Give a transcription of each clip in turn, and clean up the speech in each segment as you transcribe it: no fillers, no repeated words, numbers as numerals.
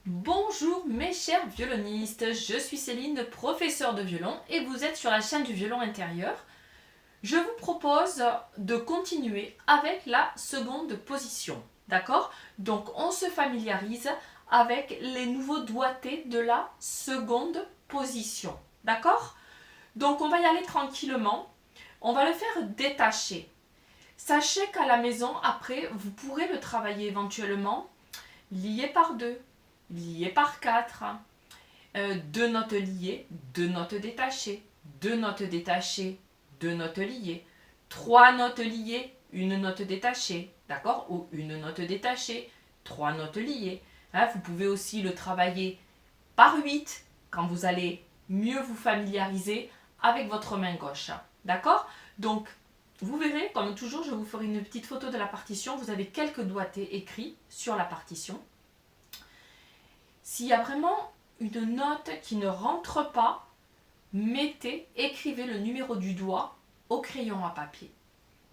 Bonjour mes chers violonistes, je suis Céline, professeure de violon et vous êtes sur la chaîne du violon intérieur. Je vous propose de continuer avec la seconde position, d'accord? Donc on se familiarise avec les nouveaux doigtés de la seconde position, d'accord? Donc on va y aller tranquillement, on va le faire détacher. Sachez qu'à la maison, après, vous pourrez le travailler éventuellement lié par deux, lié par quatre, deux notes liées, deux notes détachées, deux notes détachées, deux notes liées, trois notes liées, une note détachée, d'accord? Ou une note détachée, trois notes liées. Hein, vous pouvez aussi le travailler par 8 quand vous allez mieux vous familiariser avec votre main gauche. D'accord? Donc, vous verrez, comme toujours, je vous ferai une petite photo de la partition. Vous avez quelques doigtés écrits sur la partition. S'il y a vraiment une note qui ne rentre pas, écrivez le numéro du doigt au crayon à papier,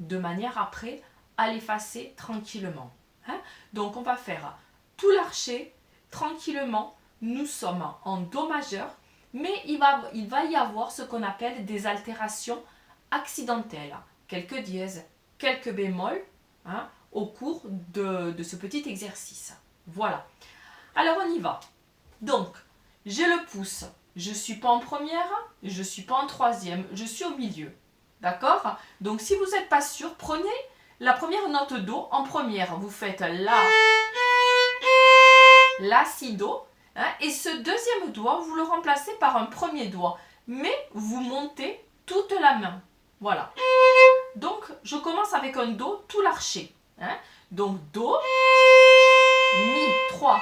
de manière après à l'effacer tranquillement. Hein? Donc on va faire tout l'archet tranquillement. Nous sommes en Do majeur, mais il va y avoir ce qu'on appelle des altérations accidentelles, quelques dièses, quelques bémols, hein, au cours de ce petit exercice. Voilà. Alors on y va. Donc, j'ai le pouce. Je ne suis pas en première, je ne suis pas en troisième, je suis au milieu. D'accord? Donc si vous n'êtes pas sûr, prenez la première note Do en première. Vous faites La, Si, Do. Hein, et ce deuxième doigt, vous le remplacez par un premier doigt. Mais vous montez toute la main. Voilà. Donc, je commence avec un Do tout l'archet. Hein. Donc, Do, Mi, 3.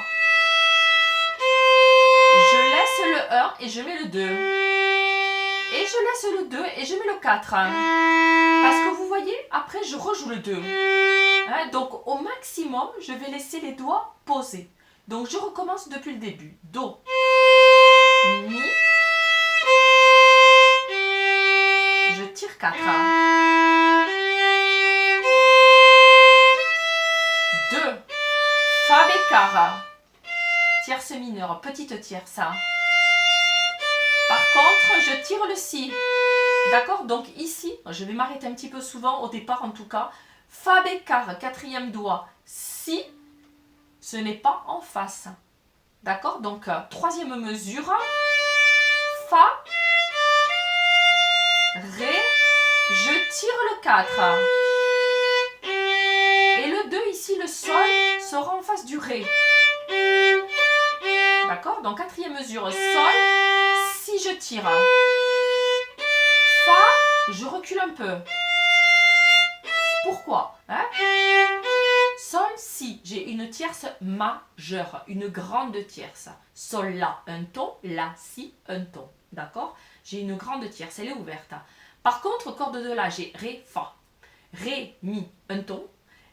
Je laisse le 1 et je mets le 2. Et je laisse le 2 et je mets le 4. Parce que vous voyez, après je rejoue le 2. Hein, donc au maximum, je vais laisser les doigts posés. Donc je recommence depuis le début. Do, Mi. Je tire 4. 2. Fa bécard. Tierce mineure, petite tierce. Par contre, je tire le Si. D'accord? Donc ici, je vais m'arrêter un petit peu souvent, au départ en tout cas. Fa bécard, quatrième doigt. Si, ce n'est pas en face. D'accord? Donc, troisième mesure. Fa, Ré, je tire le 4. Et le 2 ici, le Sol, sera en face du Ré. D'accord? Donc, quatrième mesure, Sol, Si je tire. Fa, je recule un peu. Pourquoi? Hein? Sol, Si, j'ai une tierce majeure, une grande tierce. Sol, La, un ton, La, Si, un ton. D'accord? J'ai une grande tierce, elle est ouverte. Par contre, corde de La, j'ai Ré, Fa. Ré, Mi, un ton.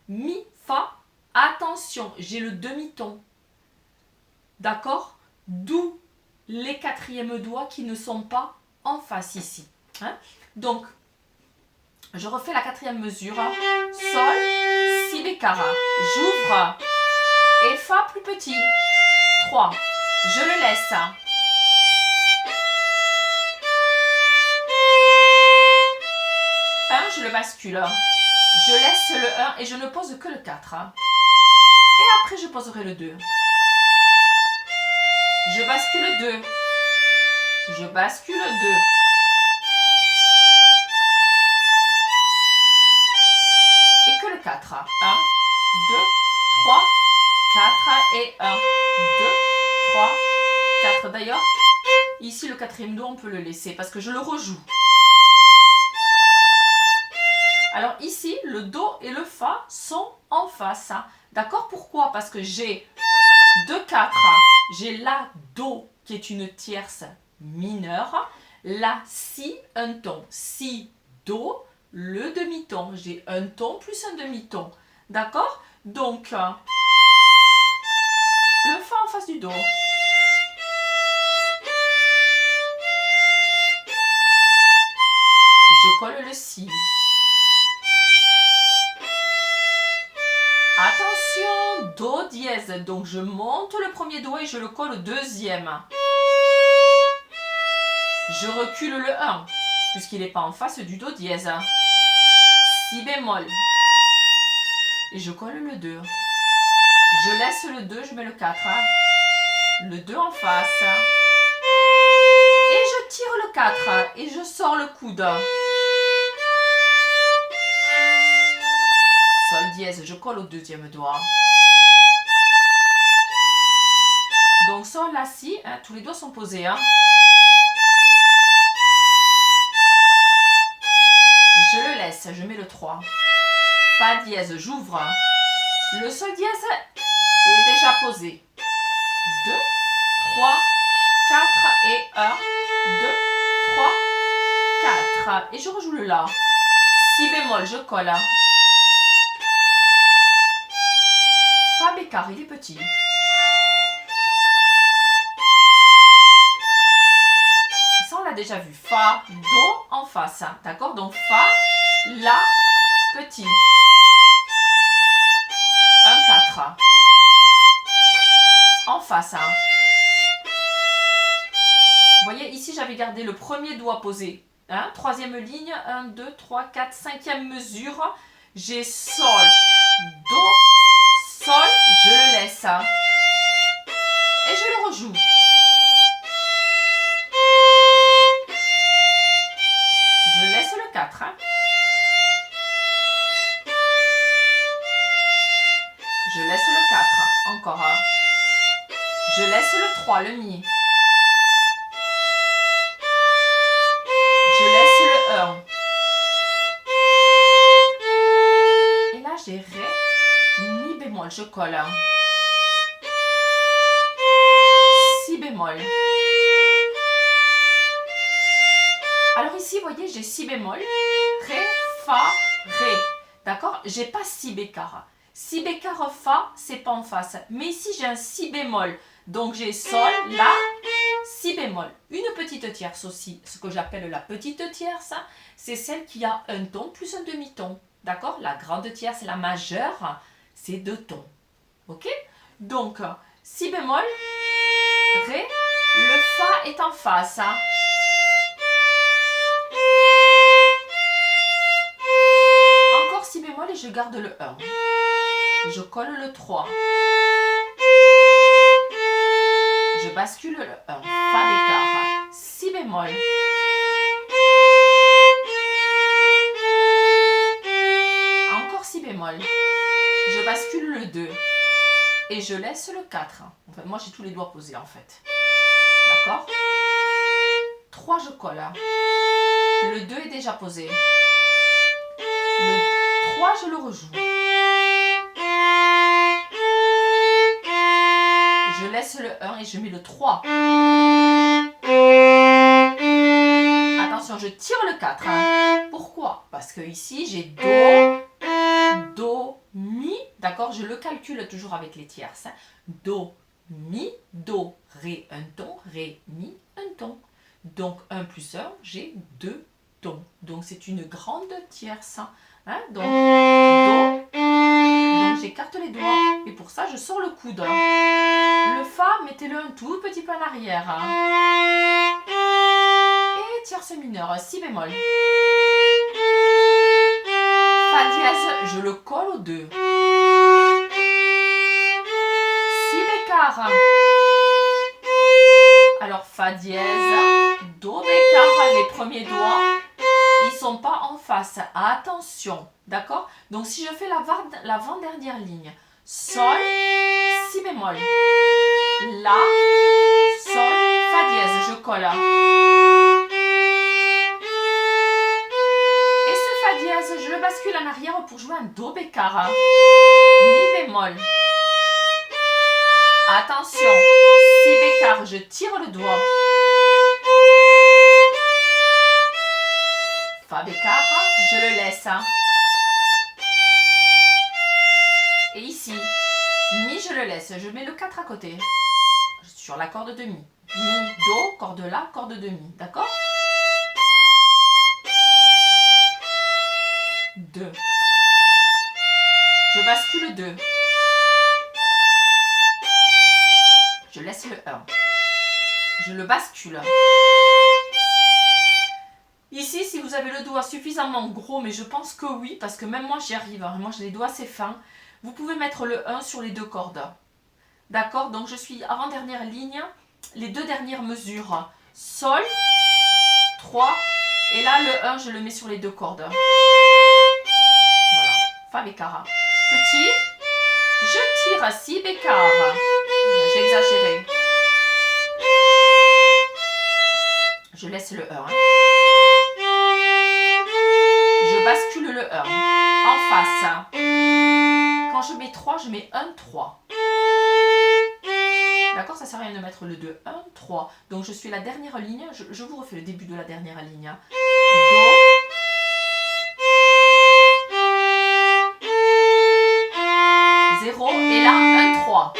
Mi, Fa, attention, j'ai le demi-ton. D'accord? D'où les quatrièmes doigts qui ne sont pas en face ici. Hein? Donc, je refais la quatrième mesure. Sol, Si bécard. J'ouvre. Et Fa plus petit. 3. Je le laisse. 1, je le bascule. Je laisse le 1 et je ne pose que le 4. Et après, je poserai le 2. Je bascule 2. Je bascule 2. Et que le 4. 1, 2, 3, 4 et 1, 2, 3, 4. D'ailleurs, ici le quatrième Do, on peut le laisser parce que je le rejoue. Alors ici, le Do et le Fa sont en face. D'accord? Pourquoi? Parce que j'ai 2, 4. J'ai La, Do qui est une tierce mineure. La, Si, un ton. Si, Do, le demi-ton. J'ai un ton plus un demi-ton. D'accord? Donc, le Fa en face du Do. Je colle le Si. Attention, Do dièse. Donc je monte le premier doigt et je le colle au deuxième. Je recule le 1, puisqu'il n'est pas en face du do dièse. Si bémol. Et je colle le 2. Je laisse le 2, je mets le 4. Le 2 en face. Et je tire le 4 et je sors le coude. Sol dièse, je colle au deuxième doigt. Donc sol, la, si, hein, tous les doigts sont posés. Hein. Je le laisse, je mets le 3. Fa dièse, j'ouvre. Le sol dièse est déjà posé. 2, 3, 4 et 1, 2, 3, 4. Et je rejoue le La. Si bémol, je colle. Fa bécard, il est petit. Ça, on l'a déjà vu. Fa, Do en face. D'accord? Donc Fa, La, petit. 1, 4. En face. Hein. Vous voyez, ici, j'avais gardé le premier doigt posé. Hein, troisième ligne, 1, 2, 3, 4, cinquième mesure. J'ai Sol, Do, Sol, je le laisse. Et je le rejoue. Je laisse le 4. Hein. Je laisse le 4. Encore un. Je laisse le 3, le Mi. Je laisse le 1. Et là, j'ai Ré, Mi bémol, je colle. Si bémol. Alors ici, vous voyez, j'ai Si bémol, Ré, Fa, Ré. D'accord? J'ai pas Si bécard. Si bécard, Fa, c'est pas en face. Mais ici, j'ai un Si bémol. Donc, j'ai Sol, La, Si bémol. Une petite tierce aussi, ce que j'appelle la petite tierce, c'est celle qui a un ton plus un demi-ton. D'accord? La grande tierce, la majeure, c'est 2 tons. Ok? Donc, Si bémol, Ré, le Fa est en face. Encore Si bémol et je garde le 1. Je colle le 3. Je bascule le 1. Fa bécard. Si bémol. Encore Si bémol. Je bascule le 2. Et je laisse le 4. Enfin, moi, j'ai tous les doigts posés, en fait. D'accord? 3, je colle. Le 2 est déjà posé. Le 3, je le rejoue. Je laisse le 1 et je mets le 3. Attention, je tire le 4. Pourquoi? Parce que ici, j'ai Do, Do, Mi. D'accord? Je le calcule toujours avec les tierces. Do, Mi, Do, Ré, un ton, Ré, Mi, un ton. Donc 1 plus 1, j'ai 2 tons. Donc c'est une grande tierce. Hein? Donc Do. Donc j'écarte les doigts. Et pour ça, je sors le coude. Le Fa, mettez-le un tout petit peu en arrière. Et tierce mineure, Si bémol. Fa dièse, je le colle au 2. Si bécard. Alors Fa dièse, Do bécard, les premiers doigts, ils sont pas en face. Attention, d'accord? Donc si je fais l'avant-dernière ligne, Sol, Si bémol, La, Sol, Fa dièse, je colle. Et ce Fa dièse, je le bascule en arrière pour jouer un Do bécard. Mi bémol. Attention, Si bécard, je tire le doigt. Fa bécard, je le laisse. Et ici, Mi, je le laisse. Je mets le 4 à côté. Sur la corde de Mi. Mi, Do, corde La, corde de Mi. D'accord? 2. Je bascule 2. je laisse le 1. Je le bascule. Ici, si vous avez le doigt suffisamment gros, mais je pense que oui, parce que même moi j'y arrive, hein, moi j'ai les doigts assez fins, vous pouvez mettre le 1 sur les 2 cordes. D'accord? Donc je suis avant-dernière ligne, les 2 dernières mesures. Sol, 3, et là le 1 je le mets sur les 2 cordes. Voilà, Fa béccara. Petit, je tire à Si bécare. J'ai exagéré. Je laisse le 1. Je bascule le 1 en face. Quand je mets 3, je mets 1, 3. D'accord, ça ne sert à rien de mettre le 2, 1, 3. Donc je suis la dernière ligne, je vous refais le début de la dernière ligne. Do, 0, et là 1, 3.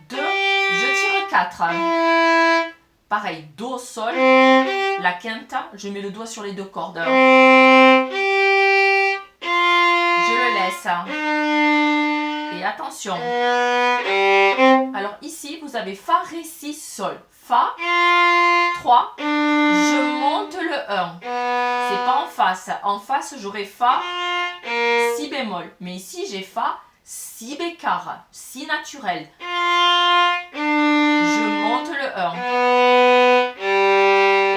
2, je tire 4. Pareil, Do, Sol, la quinte, je mets le doigt sur les 2 cordes. Je le laisse. Et attention. Alors ici, vous avez Fa, Ré, Si, Sol. Fa, 3, je monte le 1. C'est pas en face. En face, j'aurai Fa, Si bémol. Mais ici, j'ai Fa, Si bécare. Si naturel. Je monte le 1.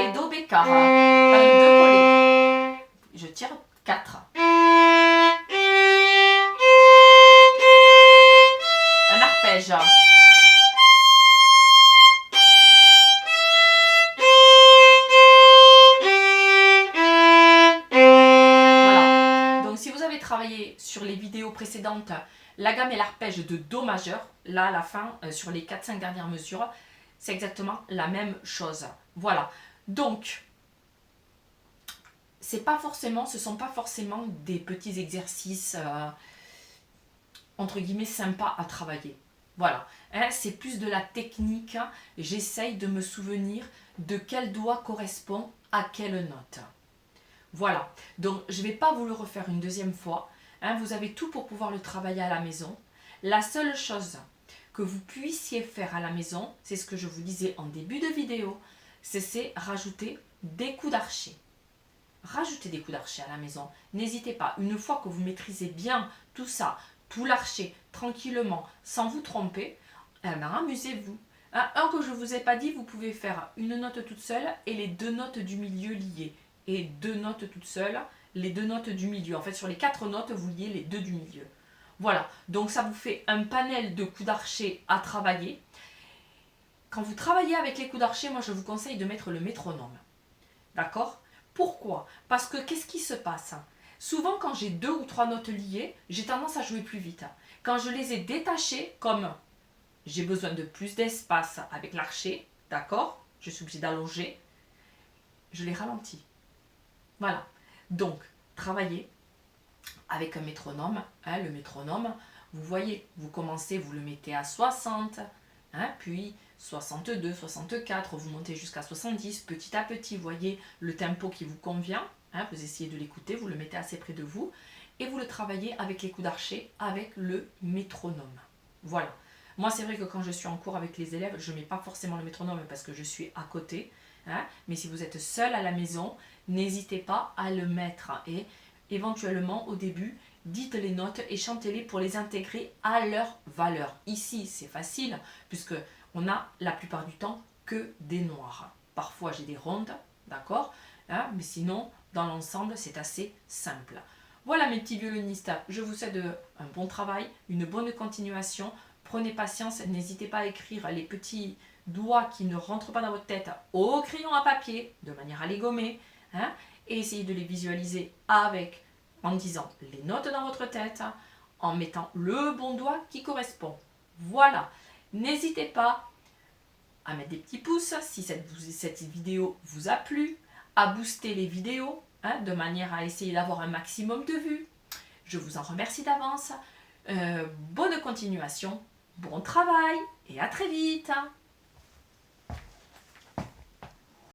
Et Do bécare. 1, 2 collé. Je tire 4. Un arpège. Voilà. Donc si vous avez travaillé sur les vidéos précédentes la gamme et l'arpège de Do majeur, là à la fin, sur les 4-5 dernières mesures, c'est exactement la même chose. Voilà. Donc, ce ne sont pas forcément des petits exercices entre guillemets sympas à travailler. Voilà, hein, c'est plus de la technique. J'essaye de me souvenir de quel doigt correspond à quelle note. Voilà, donc je ne vais pas vous le refaire une deuxième fois. Hein, vous avez tout pour pouvoir le travailler à la maison. La seule chose que vous puissiez faire à la maison, c'est ce que je vous disais en début de vidéo, c'est rajouter des coups d'archet. Rajoutez des coups d'archet à la maison. N'hésitez pas, une fois que vous maîtrisez bien tout ça, tout l'archet, tranquillement, sans vous tromper, eh ben, amusez-vous. Un que je ne vous ai pas dit, vous pouvez faire une note toute seule et les 2 notes du milieu liées. Et 2 notes toutes seules, les 2 notes du milieu. En fait, sur les 4 notes, vous liez les 2 du milieu. Voilà, donc ça vous fait un panel de coups d'archet à travailler. Quand vous travaillez avec les coups d'archet, moi je vous conseille de mettre le métronome. D'accord ? Pourquoi ? Parce que qu'est-ce qui se passe ? Souvent quand j'ai 2 ou 3 notes liées, j'ai tendance à jouer plus vite. Quand je les ai détachées, comme j'ai besoin de plus d'espace avec l'archet, d'accord ? Je suis obligée d'allonger, je les ralentis. Voilà, donc travaillez avec un métronome. Hein, le métronome, vous voyez, vous commencez, vous le mettez à 60, hein, puis 62, 64, vous montez jusqu'à 70, petit à petit, vous voyez le tempo qui vous convient, hein, vous essayez de l'écouter, vous le mettez assez près de vous, et vous le travaillez avec les coups d'archet, avec le métronome. Voilà. Moi, c'est vrai que quand je suis en cours avec les élèves, je ne mets pas forcément le métronome parce que je suis à côté, hein, mais si vous êtes seul à la maison, n'hésitez pas à le mettre, et éventuellement, au début, dites les notes et chantez-les pour les intégrer à leur valeur. Ici, c'est facile, puisque on a la plupart du temps que des noirs. Parfois, j'ai des rondes, d'accord, hein, mais sinon, dans l'ensemble, c'est assez simple. Voilà mes petits violonistes, je vous souhaite un bon travail, une bonne continuation. Prenez patience, n'hésitez pas à écrire les petits doigts qui ne rentrent pas dans votre tête au crayon à papier, de manière à les gommer, hein, et essayez de les visualiser avec, en disant les notes dans votre tête, en mettant le bon doigt qui correspond. Voilà, n'hésitez pas à mettre des petits pouces si cette vidéo vous a plu, à booster les vidéos, hein, de manière à essayer d'avoir un maximum de vues. Je vous en remercie d'avance. Bonne continuation, bon travail et à très vite.